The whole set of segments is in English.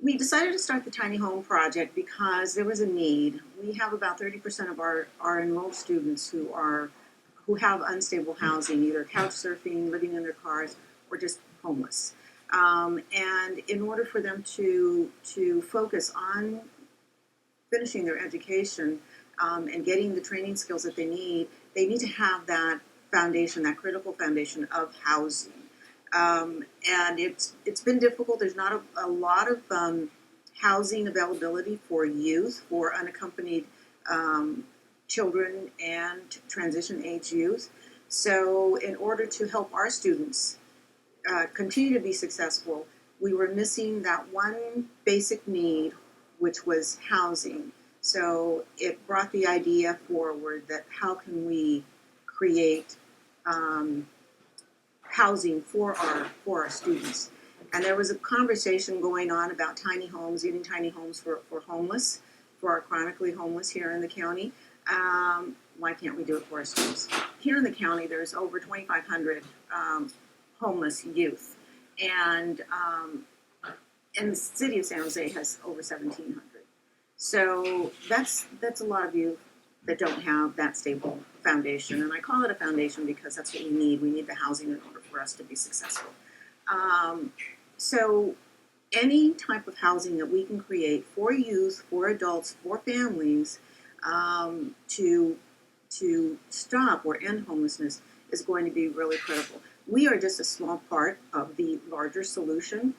We decided to start the tiny home project because there was a need. We have about 30% of our enrolled students who have unstable housing, either couch surfing, living in their cars, or just homeless. And in order for them to focus on finishing their education and getting the training skills that they need to have that foundation, that critical foundation of housing. And it's been difficult. There's not a lot of housing availability for youth, for unaccompanied children and transition age youth. So in order to help our students continue to be successful, we were missing that one basic need, which was housing. So it brought the idea forward that how can we create housing for our students. And there was a conversation going on about tiny homes, getting tiny homes for homeless, for our chronically homeless here in the county. Why can't we do it for our students? Here in the county, there's over 2,500 homeless youth, and the city of San Jose has over 1,700. So that's a lot of youth that don't have that stable foundation. And I call it a foundation because that's what we need. We need the housing in order for us to be successful. So any type of housing that we can create for youth, for adults, for families to stop or end homelessness is going to be really critical. We are just a small part of the larger solution,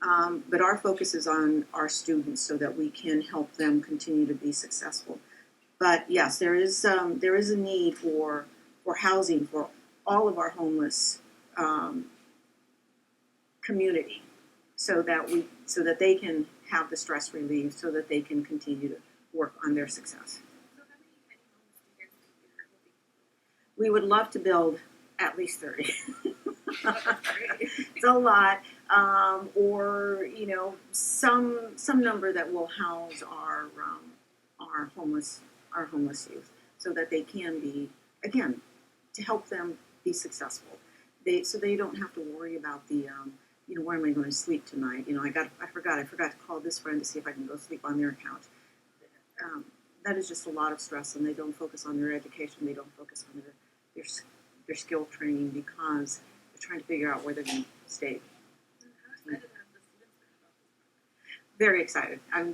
but our focus is on our students so that we can help them continue to be successful. But yes, there is a need for housing for all of our homeless community, so that they can have the stress relief, so that they can continue to work on their success. So how many tiny homes do you guys think you're hoping? We would love to build at least 30. That's great. It's a lot, or some number that will house our homeless youth, so that they can be, again, to help them be successful. So they don't have to worry about the where am I going to sleep tonight? I forgot to call this friend to see if I can go sleep on their couch. That is just a lot of stress, and they don't focus on their education. They don't focus on their skill training because they're trying to figure out where they're going to stay. And how excited have the students been about this program? Very excited. And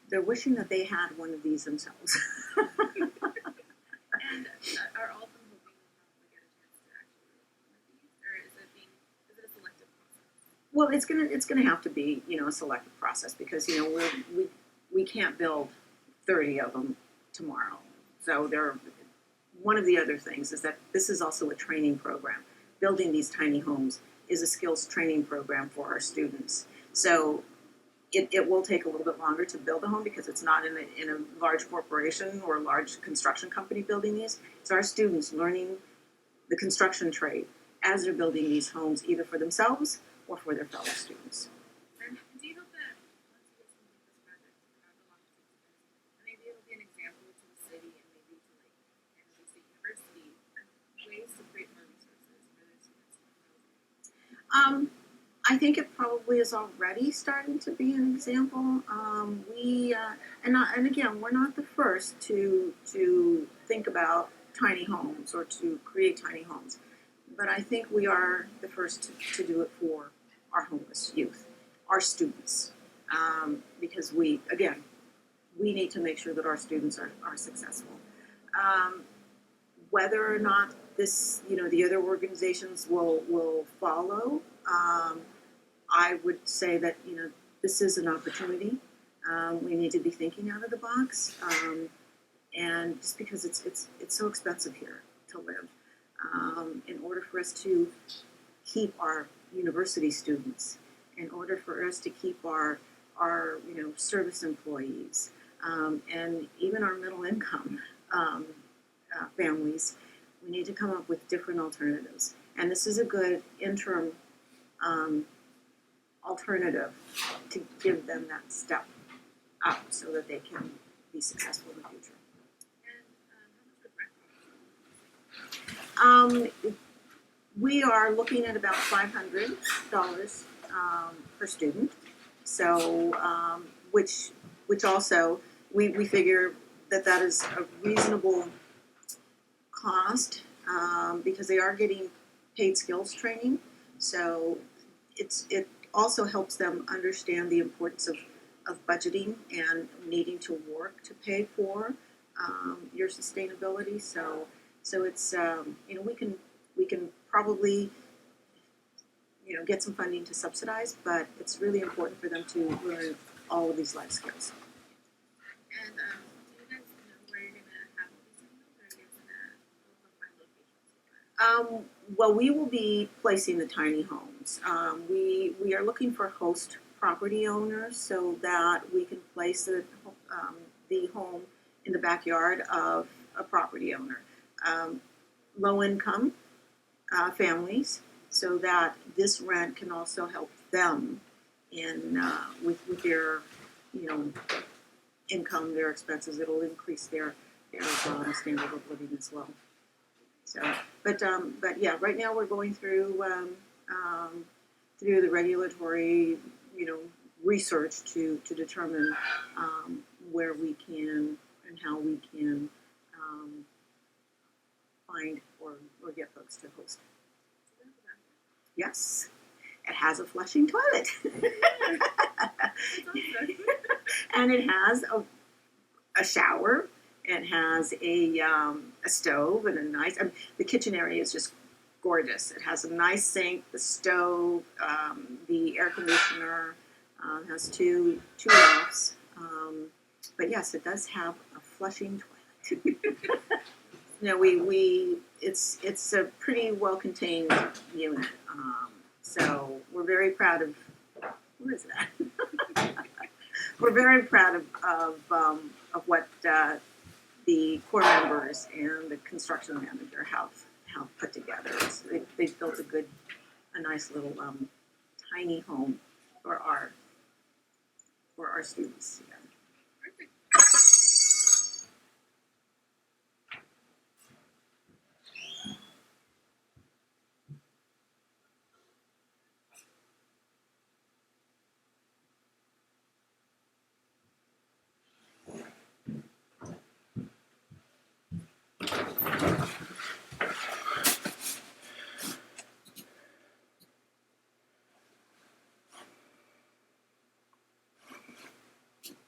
they're wishing that they had one of these themselves. And are all of them hoping they'll get a chance to actually work on one of these, or is it a selective process? Well, it's gonna have to be a selective process because we can't build 30 of them tomorrow. So one of the other things is that this is also a training program. Building these tiny homes is a skills training program for our students. So it will take a little bit longer to build a home because it's not in a large corporation or a large construction company building these. It's our students learning the construction trade as they're building these homes, either for themselves or for their fellow students. And do you hope that once you guys complete this project, however long it takes you guys, and maybe it'll be an example to the city and maybe to San Jose State University of ways to create more resources for their students in housing? I think it probably is already starting to be an example. And again, we're not the first to think about tiny homes or to create tiny homes, but I think we are the first to do it for our homeless youth, our students, because we need to make sure that our students are successful. Whether or not the other organizations will follow. I would say that this is an opportunity. We need to be thinking out of the box, and just because it's so expensive here to live, in order for us to keep our university students, in order for us to keep our service employees, and even our middle income families, we need to come up with different alternatives. And this is a good interim alternative to give them that step up so that they can be successful in the future. And how much would rent cost? We are looking at about $500 per student. So, which also we figure that is a reasonable cost because they are getting paid skills training. So it also helps them understand the importance of budgeting and needing to work to pay for your sustainability. So it's we can probably get some funding to subsidize, but it's really important for them to learn all of these life skills. And do you guys know where you're gonna have all these seminars, or are you gonna look up my locations? Well, we will be placing the tiny homes. We are looking for host property owners so that we can place the home in the backyard of a property owner. Low income families, so that this rent can also help them in with their income, their expenses. It'll increase their standard of living as well. So, but yeah, right now we're going through through the regulatory, research to determine where we can and how we can find or get folks to host. Yes, it has a flushing toilet, and it has a shower. It has a stove and a nice. The kitchen area is just gorgeous. It has a nice sink, the stove, the air conditioner. Has two lofts. But yes, it does have a flushing toilet. It's a pretty well contained unit. So we're very proud of. What is that? We're very proud of what the core members and the construction manager have put together. They've built a nice little tiny home for our students. Yeah.